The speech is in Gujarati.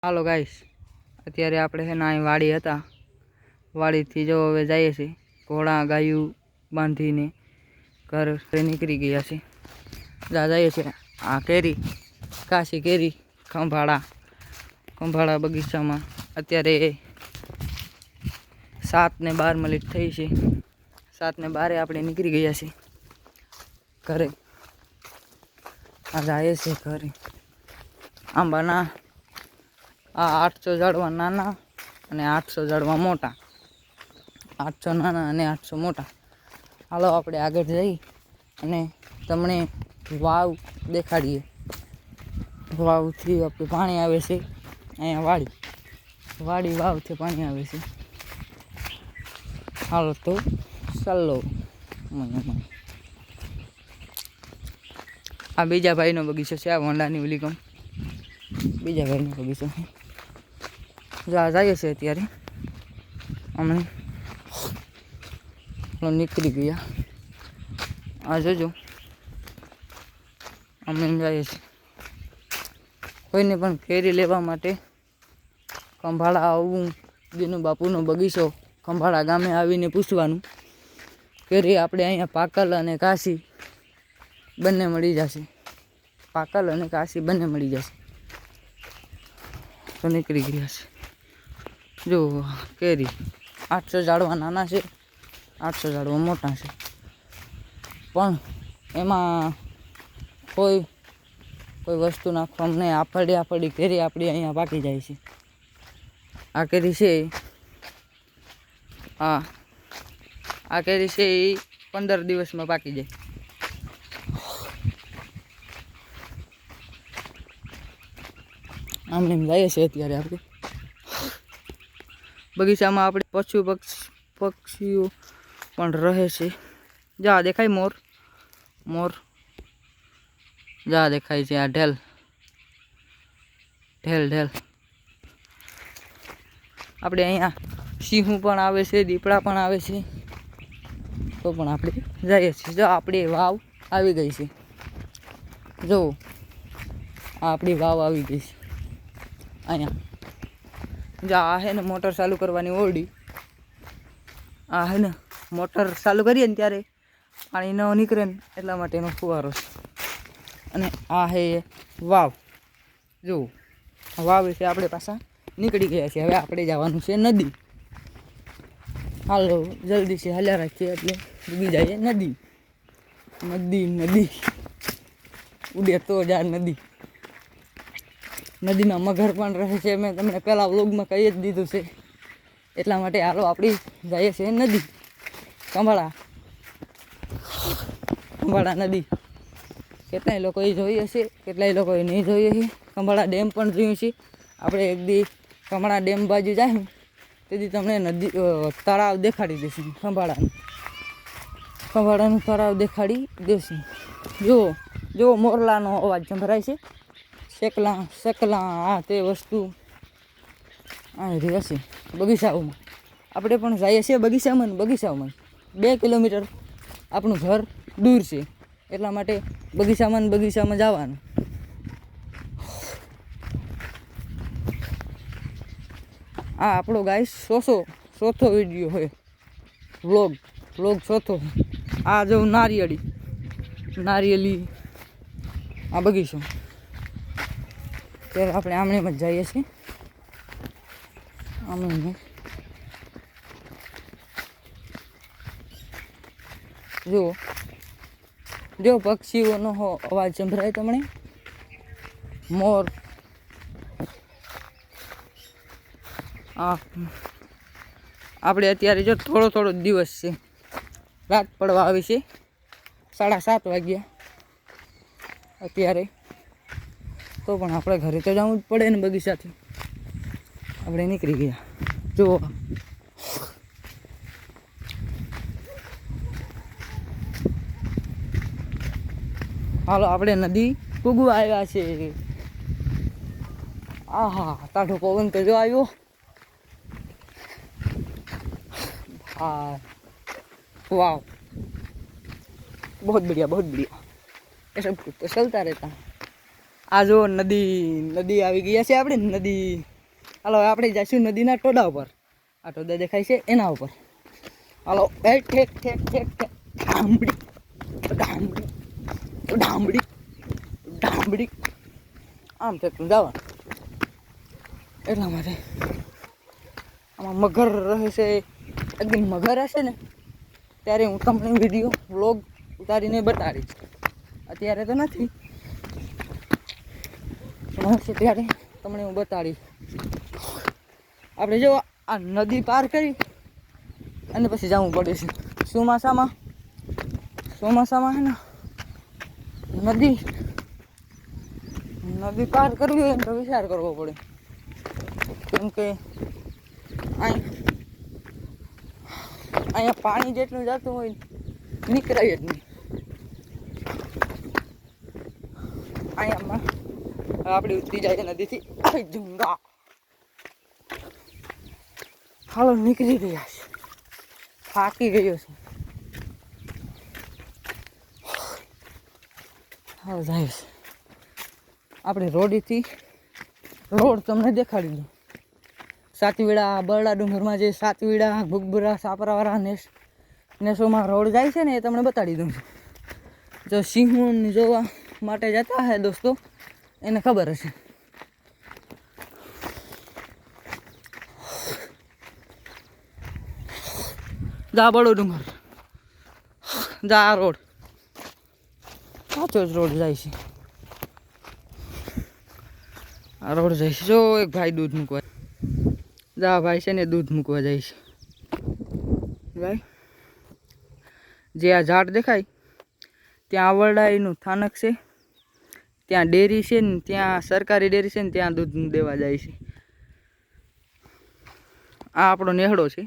હાલો ગાઈસ, અત્યારે આપણે છે ને અહીં વાડી હતા. વાડીથી જો હવે જઈએ છીએ ઘોડા ગાયું બાંધીને ઘર નીકળી ગયા છે. જઈએ છીએ આ કેરી કાશી કેરી ખંભાળા બગીચામાં. અત્યારે 7:12 થઈ છે. 7:12 આપણે નીકળી ગયા છીએ ઘરે. આ જઈએ છીએ ઘરે. આંબાના આ 800 ઝાડવા નાના અને 800 ઝાડવા મોટા. 800 નાના અને 800 મોટા. હાલો આપણે આગળ જઈ અને તમને વાવ દેખાડીએ. વાવથી આપણે પાણી આવે છે અહીંયા. વાડી વાવથી પાણી આવે છે. હાલો તો ચાલો. આ બીજા ભાઈનો બગીચો છે. આ વંડાની ઉલીગમ બીજા ભાઈનો બગીચો છે. જઈએ છીએ અત્યારે અમે નીકળી ગયા. આ જોજો અમે જઈએ છીએ. કોઈને પણ કેરી લેવા માટે ખંભાળા આવવું, દીનુ બાપુનો બગીચો ખંભાળા ગામે આવીને પૂછવાનું. કેરી આપણે અહીંયા પાકલ અને કાશી બંને મળી જશે. પાકલ અને કાશી બંને મળી જશે. તો નીકળી ગયા છે. જો કેરી 800 ઝાડવા નાના છે, 800 ઝાડવા મોટા છે. પણ એમાં કોઈ વસ્તુ નાખવામાં નહીં. આપણી કેરી આપણી અહીંયા પાકી જાય છે. આ કેરી છે આ કેરી છે એ 15 દિવસમાં પાકી જાય. આમને એમ જઈએ છીએ અત્યારે આપણે બગીચામાં. આપણે પક્ષીઓ પણ રહે છે. જા દેખાય મોર જા દેખાય છે. આ ઢેલ આપણે અહીંયા સિંહું પણ આવે છે, દીપડા પણ આવે છે. તો પણ આપણે જઈએ છીએ. જો આપણી વાવ આવી ગઈ છે. જો આપણી વાવ આવી ગઈ છે અહીંયા. જા આ હે ને મોટર ચાલુ કરવાની ઓરડી. આ હે ને મોટર ચાલુ કરીએ ને ત્યારે પાણી ન નીકળે ને એટલા માટેનો ફુવારો છે. અને આ હે વાવ. જો વાવ છે. આપણે પાછા નીકળી ગયા છીએ. હવે આપણે જવાનું છે નદી. હાલો જલ્દીથી હાલ્યા રાખીએ એટલે ડૂબી જાય નદી. ઉડે તો જા નદી. નદીમાં મગર પણ રહે છે. મેં તમને પહેલા વ્લોગમાં કહી જ દીધું છે. એટલા માટે હાલો આપણી જઈએ છીએ નદી. ખંભાળા નદી. કેટલાય લોકોએ જોઈએ છે, કેટલાય લોકોએ નહીં જોઈએ છે. ખંભાળા ડેમ પણ જોયું છે. આપણે એક દી ખંભાળા ડેમ બાજુ જાય તેથી તમને નદી તળાવ દેખાડી દઈશું. ખંભાળાનું તળાવ દેખાડી દઈશું. જો મોરલાનો અવાજ સંભળાય છે. શકલા આ તે વસ્તુ આવી હશે બગીચાઓમાં. આપણે પણ જઈએ છીએ બગીચામાં 2 કિલોમીટર આપણું ઘર દૂર છે. એટલા માટે બગીચામાં જવાનું. આ આપણો ગાઈસ ચોથો વિડીયો હોય. વ્લોગ ચોથો. આ જો નારિયેલી આ બગીચો. ત્યારે આપણે આમને જ જઈએ છીએ. જો પક્ષીઓનો અવાજ સંભળાય તમને. મોર. આપણે અત્યારે જો થોડો દિવસ છે. રાત પડવા આવી છે. 7:30 વાગ્યા અત્યારે. તો પણ આપણે ઘરે તો જવું જ પડે ને. બગીચાથી આપણે નીકળી ગયા. જો હાલો આપણે નદી પૂગવા આવ્યા છે. આહા તાઠો પવન તો જો આવ્યો. હા वाह बहुत बढ़िया ये सब तो चलता रहता. आ जो नदी नदी આવી ગઈ છે આપણે નદી હાલો આપણે જઈશું નદીના ટોડા ઉપર. આ ટોડા દેખાય છે એના ઉપર. હાલો એ ઠેક ઠેક ઠેક ઠેક ડામડી ડામડી ડામડી ડામડી આમ ઠેકતું જવાનું. એટલા માટે આમાં મગર રહે છે. એકદમ મગર હશે ને ત્યારે હું તમને વિડીયો વ્લોગ ઉતારીને બતાડીશ. અત્યારે તો નથી પણ હશે ત્યારે તમને હું બતાડીશ. આપણે જો આ નદી પાર કરી અને પછી જવું પડે છે. ચોમાસામાં હે ને નદી પાર કરવી હોય તો વિચાર કરવો પડે. કેમ કે અહીંયા પાણી જેટલું જતું હોય નીકળાય જ નહીં. અહીંયામાં આપણે ઉતરી જાય નદીથી જંગા. હાલો નીકળી ગયા છે. થાકી ગયો છે. હાલ જાય છે. આપણે રોડ તમને દેખાડી દઉં. સાતવીડા બરડા ડુંગરમાં જે સાતવીડા ગુગબરા સાપરાવાળા નેસોમાં રોડ જાય છે ને એ તમને બતાડી દઉં છું. જો સિંહોન જોવા માટે જતા હે દોસ્તો એને ખબર હશે. જા બડો ડુંગર, જા આ રોડ સાચો જ રોડ જાય છે. આ રોડ જાય છે. જો એક ભાઈ દૂધ મૂકવા, જા ભાઈ છે ને દૂધ મૂકવા જાય છે. ભાઈ જે આ ઝાડ દેખાય ત્યાં આવરડાઈનું સ્થાનક છે. ત્યાં ડેરી છે ને, ત્યાં સરકારી ડેરી છે ને ત્યાં દૂધ દેવા જાય છે. આ આપણો નેહડો છે.